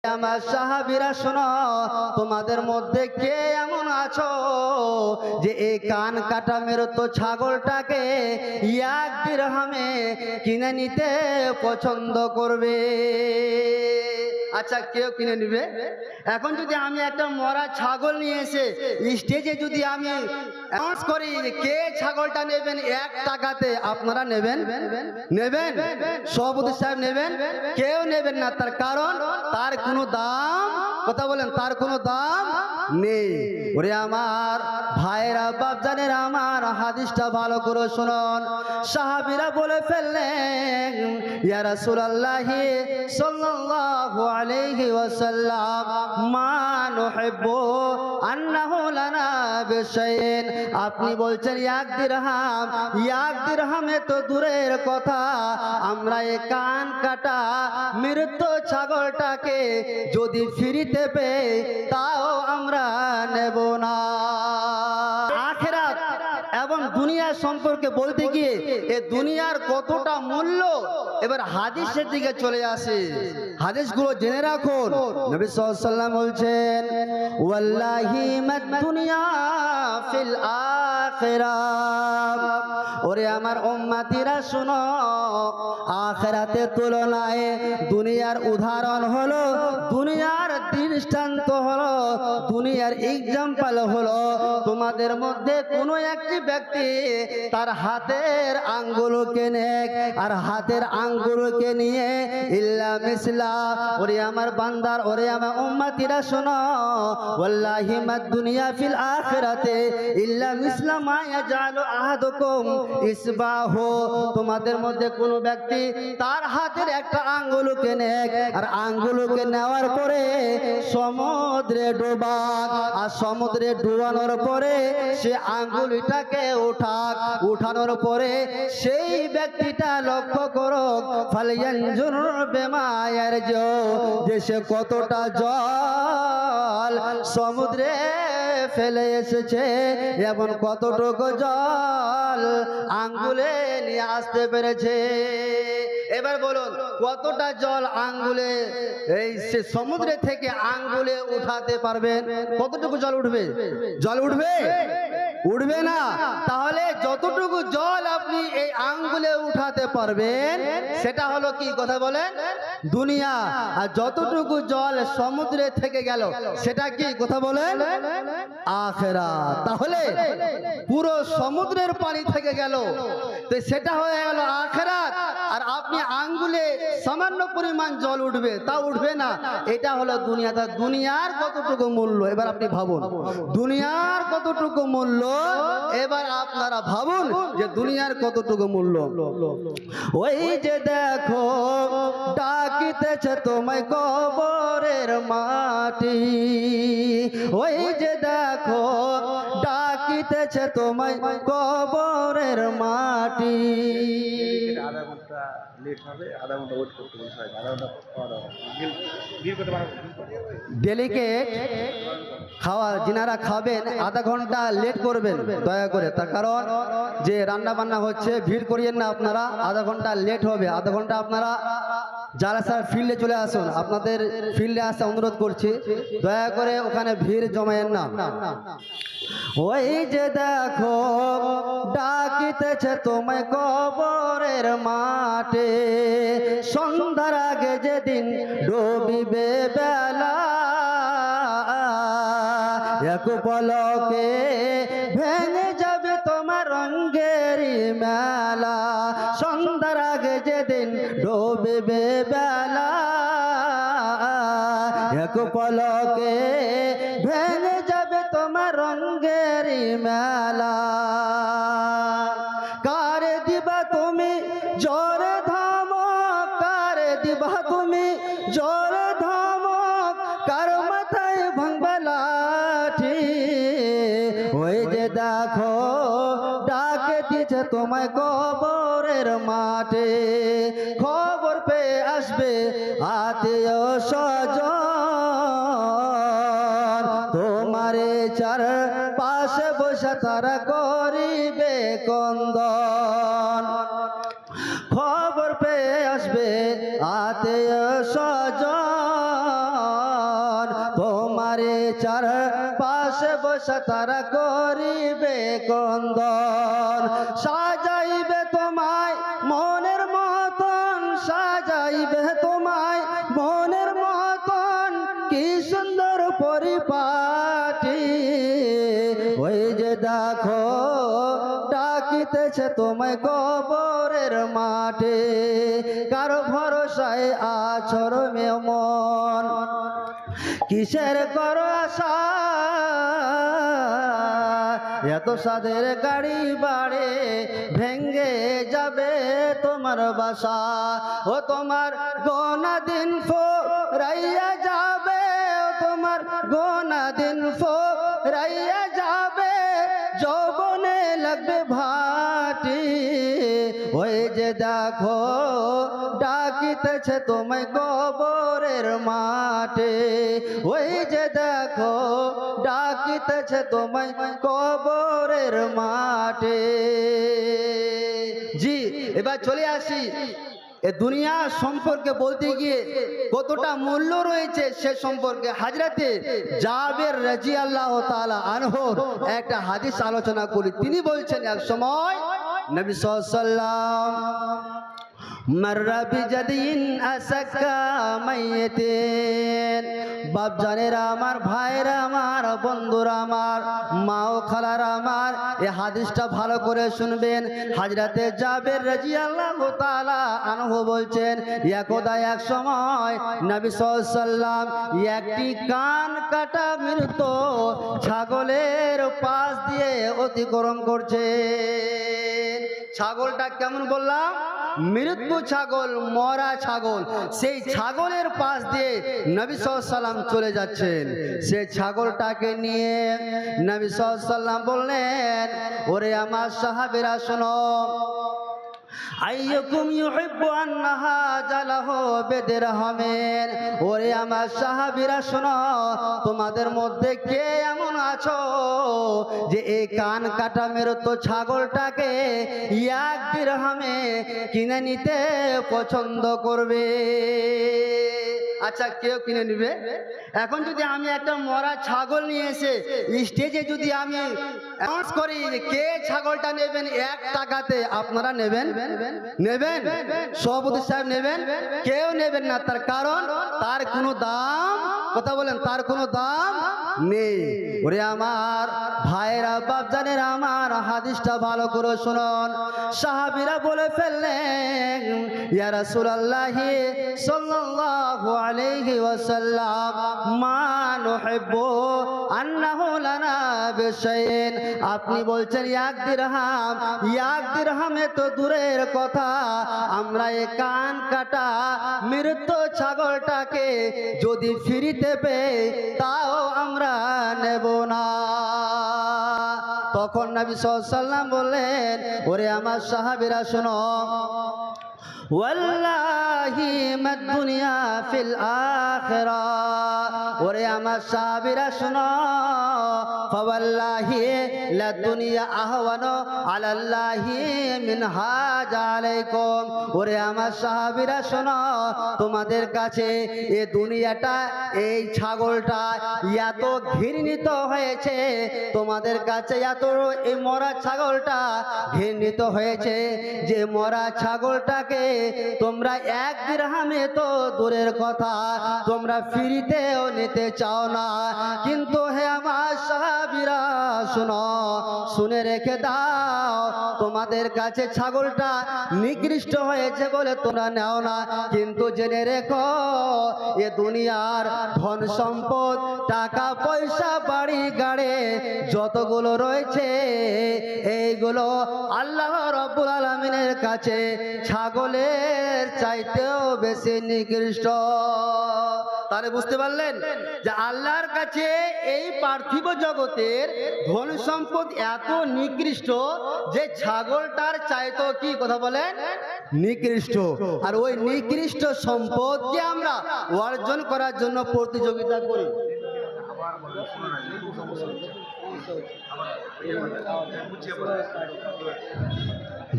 আমার সাহাবীরা শোনো, তোমাদের মধ্যে কে এমন আছো যে এই কান কাটা মৃত ছাগলটাকে এক দিরহামে কিনে নিতে পছন্দ করবে? আচ্ছা, কেউ কিনে নিবে? এখন যদি আমি একটা মরা ছাগল নিয়ে এসে স্টেজে যদি আমি অ্যানাউন্স করি যে কে ছাগলটা নেবেন 1 টাকাতে, আপনারা নেবেন? নেবেন? সভাপতি সাহেব নেবেন? কেউ নেবেন না। তার কারণ তার কোনো দাম, কথা বলেন, তার কোনো দাম নেই। ওরে আমার ভাইরা, বাপজানেরা আমার, হাদিসটা ভালো করে শুনুন। সাহাবীরা বলে ফেললেন, ইয়া রাসূলুল্লাহি সাল্লাল্লাহু আলাইহি ওয়াসাল্লাম, মা নুহিব্বু আন্নাহু লানা বিশাইইন। আপনি বলছেন 1 দিরহাম, 1 দিরহামে তো দূরের কথা, আমরা এই কান কাটা মৃত ছাগলটাকে যদি ফ্রিতে পেয়ে তাও আমরা নেব না। আখিরাত এবং দুনিয়া সম্পর্কে বলতে গিয়ে এ দুনিয়ার কতটা মূল্য এবার হাদিসের দিকে চলে আসে। হাদিসগুলো জেনে রাখুন। নবী সাল্লাল্লাহু আলাইহি ওয়াসাল্লাম বলছেন, ওয়াল্লাহি মাদ দুনিয়া ফিল আখিরাহ। ওরে আমার উম্মতিরা শুনো, আখিরাতের তুলনায় দুনিয়ার উদাহরণ হলো, দুনিয়ার দৃষ্টান্ত হলো, দুনিয়ার এক্সাম্পল হলো, তোমাদের মধ্যে কোনো একটি ব্যক্তি তার হাতের আঙ্গুলকে নেক আর হাতের আঙ্গুলকে নিয়ে ইল্লা মিসলা। ওরে আমার বান্দার, ওরে আমার উম্মতিরা শোনো, ওয়াল্লাহি মাদ দুনিয়া ফিল আখিরাতে ইল্লা মিসলা মা ইয়াজালু আহাদুকুম ইসবাহু। তোমাদের মধ্যে কোনো ব্যক্তি তার হাতের একটা আঙ্গুলকে নেক আর আঙ্গুলকে নেওয়ার পরে সমুদ্রে ডোবাক, আর সমুদ্রে ডুবানোর পরে সে আঙ্গুলটাকে উঠানোর পরে সেই ব্যক্তিটা লক্ষ্য করো, ফালয়ানজুর বিমা ইয়ারজু, যে সে কতটা জল সমুদ্রে ফেলে এসেছে এবং কতটুকু জল আঙ্গুলে নিয়ে আসতে পেরেছে। এবার বলুন, কতটা জল আঙ্গুলে এই সে সমুদ্রে থেকে আঙ্গুলে উঠাতে পারবেন? কতটুকু জল উঠবে? জল উঠবে? উঠবে না। তাহলে যতটুকু জল আপনি এই আঙ্গুলে উঠাতে পারবেন সেটা হলো কি, কথা বলেন, দুনিয়া। আর যতটুকু জল সমুদ্রে থেকে গেল সেটা কি, কথা বলেন, আখিরাত। তাহলে পুরো সমুদ্রের পানি থেকে গেল তো সেটা হয়ে গেল আখিরাত। আর আপনি আঙ্গুলে সামান্য পরিমাণ জল উঠবে, তা উঠবে না। এটা হলো দুনিয়া। তা দুনিয়ার কতটুকু মূল্য এবার আপনি ভাবুন, দুনিয়ার কতটুকু মূল্য এবার আপনারা ভাবুন যে দুনিয়ার কতটুকু মূল্য। ওই যে দেখো ডাকিতেছে তোমায় কবরের মাটি, ওই যে দেখো ডাকিতেছে তোমায় কবরের মাটি। আধা ঘন্টা লেট হবে, আধা ঘন্টা ওয়েট করতে বলতে হয়, আধা ঘন্টা খাওয়া দাওয়া ভিড় করতে পারবো। ডেলিকেট খাওয়া যিনারা খাবেন আধা ঘন্টা লেট করবেন দয়া করে, তার কারণ যে রান্না বান্না হচ্ছে, ভিড় করিয়েন না আপনারা, আধা ঘন্টা লেট হবে। আধা ঘন্টা আপনারা যারা স্যার ফিল্ডে চলে আসুন, আপনাদের ফিল্ডে আসতে অনুরোধ করছি, দয়া করে ওখানে ভিড় জমায়েন না। ওই যে দেখো ডাকিতেছে তোমায় কবরের মাঠে, সন্ধ্যার আগে যেদিন ডুবিবে বেলা, এক পলকে ভেঙে যাবে তোমার রঙ্গেরই মেলা। সন্ধ্যার আগে যেদিন ডুবিবে বেলা, এক পলকে ভেঙে যাবে তোমার রঙ্গেরই মেলা। কারে দিবা তুমি জোরে ধমক, কারে দিবা তুমি জোরে ধমক, কার মাথায় ভাঙবা লাঠি। ওই যে দেখো ডাকে দিছে তোমায় কবরের মাঠে, খবর পেয়ে আসবে আত্মীয় স্বজন, তোমারে চার পাশে বসে তারা করিবে কন্দন। খবর পেয়ে আসবে আত্মীয় স্বজন, তোমারে চার পাশে বসে তারা করিবে কন্দন সাজাইবে তোমায় মনের মতন সাজাইবে তোমায় মনের মতন কি সুন্দর পরিপাটি ওই যে দেখো ডাকিতেছে তোমায় কবরের মাঠে কারো ভরসায় আছর মন কিসের করো আশা এত সাদের গাড়ি বাড়ে ভেঙ্গে যাবে তোমার বাসা ও তোমার গোনা দিন রাইয়া যাবে ও তোমার গোনা দিন রাইয়া যাবে যৌবনে লাগবে ভাটি ওই যে দেখো ডাকিতেছে তোমায় কবরের মাঠে ওই যে দেখো ডাকিতেছে তোমায় কবরের মাঠে জি এবার চলে আসি এ দুনিয়া সম্পর্কে বলতে গিয়ে কতটা মূল্য রয়েছে সে সম্পর্কে হযরতে জাবের রাদিয়াল্লাহু তাআলা আনহুর একটা হাদিস আলোচনা করি তিনি বলছেন এক সময় নবী সাল্লাল্লাহু আলাইহি ওয়াসাল্লাম মাররা বিজাদিন আসাক্কা মাইয়াতিন বাপ জানেরা আমার ভাইরা আমার বন্ধুরা আমার মা ও খালারা আমার এই হাদিসটা ভালো করে শুনবেন হযরতে জাবের রাদিয়াল্লাহু তাআলা আনহু বলছেন একদা এক সময় নবী সাল্লাল্লাহু আলাইহি ওয়াসাল্লাম একটি কান কাটা মৃত ছাগলের পাশ দিয়ে অতিক্রম করছেন ছাগলটা কেমন বললাম মৃত্যু ছাগল মরা ছাগল সেই ছাগলের পাশ দিয়ে নবী সাল্লাল্লাহু আলাইহি ওয়াসাল্লাম চলে যাচ্ছেন সেই ছাগলটাকে নিয়ে নবী সাল্লাল্লাহু আলাইহি ওয়াসাল্লাম বললেন ওরে আমার সাহাবীরা শোনো আইয়ুকুম ইউহিব্বু আন্নাহা জালাহু বিদিরহামিন ওরে আমার সাহাবীরা শোনো তোমাদের মধ্যে কে এমন আছো যে এই কান কাটা মৃত ছাগলটাকে এক দিরহামে কিনে নিতে পছন্দ করবে আচ্ছা কেউ কিনে নিবে এখন যদি আমি একটা মরা ছাগল নিয়ে এসে স্টেজে যদি আমি অ্যানাউন্স করি যে কে ছাগলটা নেবেন 1 টাকাতে আপনারা নেবেন নেবেন সভাপতি সাহেব নেবেন কেউ নেবেন না তার কারণ তার কোনো দাম কথা বলেন তার কোনো দাম নেই ওরে আমার ভাইরা বাপজানেরা আমার হাদিসটা ভালো করে শুনুন সাহাবীরা বলে ফেললেন ইয়া রাসূলুল্লাহ সাল্লাল্লাহু আলাইহি ওয়াসাল্লাম মা নুহিব্বু আন্নাহু লানা বিশাইন আপনি বলছেন এক দিরহামে তো দূরের কথা আমরা এই কান কাটা মৃত ছাগলটাকে যদি ফ্রিতে পেয়ে তাও আমরা নেব না তখন নবী সাল্লাল্লাহু আলাইহি ওয়াসাল্লাম বললেন ওরে আমার সাহাবীরা শোনো ওয়াল্লাহি মাদ দুনিয়া ফিল আখিরা ওরে আমার সাহাবীরা শোনো ফাওয়াল্লাহি লা দুনিয়া আহওয়ানু আলাল্লাহি মিন হাজা আলাইকুম ওরে আমার সাহাবীরা শোনো তোমাদের কাছে এই দুনিয়াটা এই ছাগলটা এত ঘৃণিত হয়েছে তোমাদের কাছে এত এই মরা ছাগলটা ঘৃণিত হয়েছে যে মরা ছাগলটাকে তোমরা 1 দিরহামে তো দূরের কথা তোমরা ফ্রিতেও নিতে চাও না কিন্তু হে আমার সাহাবীরা শোনো শুনে রেখে দাও তোমাদের কাছে ছাগলটা নিকৃষ্ট হয়েছে বলে তোমরা নাও না কিন্তু জেনে রেখো এ দুনিয়ার ধন সম্পদ টাকা পয়সা বাড়ি গাড়ি যতগুলো রয়েছে এইগুলো আল্লাহ রাব্বুল আলামিনের কাছে ছাগলের চাইতেও বেশি নিকৃষ্ট তাহলে বুঝতে পারলেন যে আল্লাহর কাছে এই পার্থিব জগতের ধন সম্পদ এত নিকৃষ্ট যে ছাগলটার চাইতো কি কথা বলেন নিকৃষ্ট আর ওই নিকৃষ্ট সম্পদকে আমরা অর্জন করার জন্য প্রতিযোগিতা করি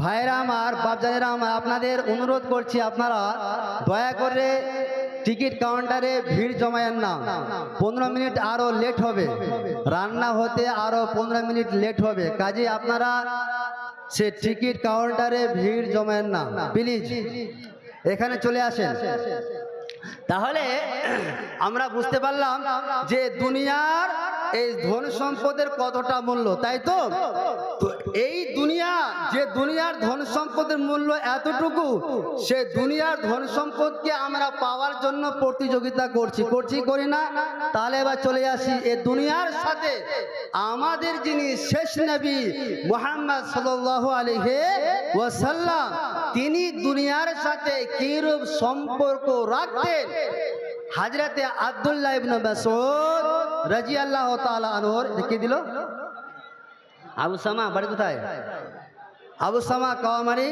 ভাইরা আমার বাপজানেরা আমার আপনাদের অনুরোধ করছি আপনারা দয়া করে টিকিট কাউন্টারে ভিড় জমায়েন না, 15 মিনিট আরো লেট হবে, রান্না হতে আরো 15 মিনিট লেট হবে, কাজে আপনারা সে টিকিট কাউন্টারে ভিড় জমায়েন না, প্লিজ এখানে চলে আসেন। তাহলে আমরা বুঝতে পারলাম যে দুনিয়ার এই ধন সম্পদের কতটা মূল্য, তাই তো? তো এই দুনিয়া, যে দুনিয়ার ধন সম্পদের মূল্য এতটুকু, সে দুনিয়ার ধন সম্পদকে আমরা পাওয়ার জন্য প্রতিযোগিতা করি না? তাহলে এবার চলে আসি এই দুনিয়ার সাথে আমাদের যিনি শেষ নবী মুহাম্মদ সাল্লাল্লাহু আলাইহি ওয়াসাল্লাম, তিনি দুনিয়ার সাথে কিরূপ সম্পর্ক রাখতেন। হযরতে আব্দুল্লাহ ইবনে মাসউদ রাদিয়াল্লাহু তাআলা আনহুর কি দিল? আবু সামা বাড়ি কোথায়? আবু সামা কাওয়ামারি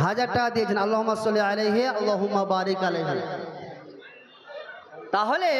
1000 টাকা দিয়েছেন। আল্লাহুম্মা সাল্লি আলাইহি আল্লাহুম্মা বারিক আলাইহি। তাহলে